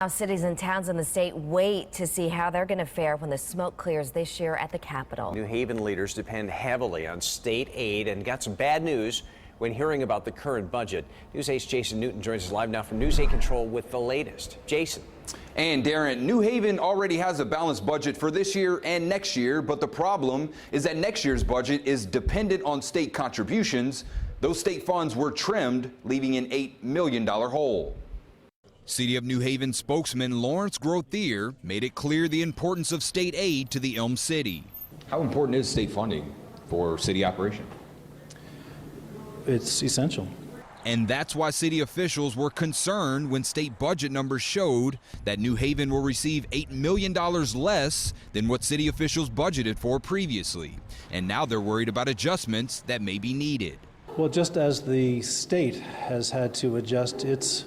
Now, cities and towns in the state wait to see how they're going to fare when the smoke clears this year at the Capitol. New Haven leaders depend heavily on state aid and got some bad news when hearing about the current budget. News 8's Jason Newton joins us live now from News 8 Control with the latest. Jason. And Darren, New Haven already has a balanced budget for this year and next year, but the problem is that next year's budget is dependent on state contributions. Those state funds were trimmed, leaving an $8 million hole. City of New Haven spokesman Lawrence Grothier made it clear the importance of state aid to the Elm City. How important is state funding for city operation? It's essential. And that's why city officials were concerned when state budget numbers showed that New Haven will receive $8 million less than what city officials budgeted for previously. And now they're worried about adjustments that may be needed. Well, just as the state has had to adjust its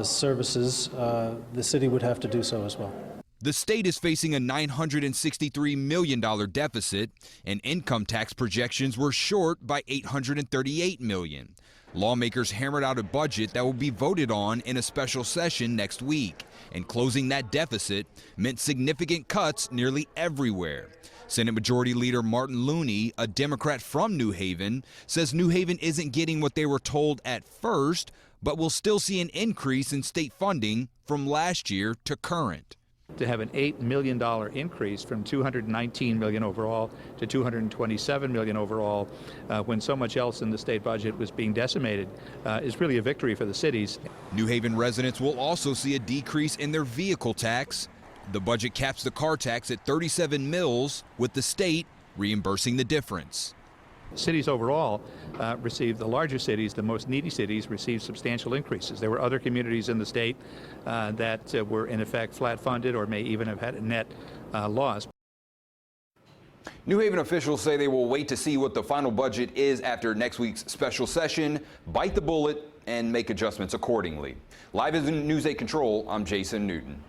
services, the city would have to do so as well. The state is facing a $963 million deficit, and income tax projections were short by $838 million. Lawmakers hammered out a budget that will be voted on in a special session next week, and closing that deficit meant significant cuts nearly everywhere. Senate Majority Leader Martin Looney, a Democrat from New Haven, says New Haven isn't getting what they were told at first, but will still see an increase in state funding from last year to current. To have an $8 million increase from $219 million overall to $227 million overall, when so much else in the state budget was being decimated, is really a victory for the cities. New Haven residents will also see a decrease in their vehicle tax. The budget caps the car tax at 37 mills, with the state reimbursing the difference. Cities overall received, the larger cities, the most needy cities, received substantial increases. There were other communities in the state that were in effect flat funded or may even have had a net loss. New Haven officials say they will wait to see what the final budget is after next week's special session, bite the bullet, and make adjustments accordingly. Live in News 8 Control, I'm Jason Newton.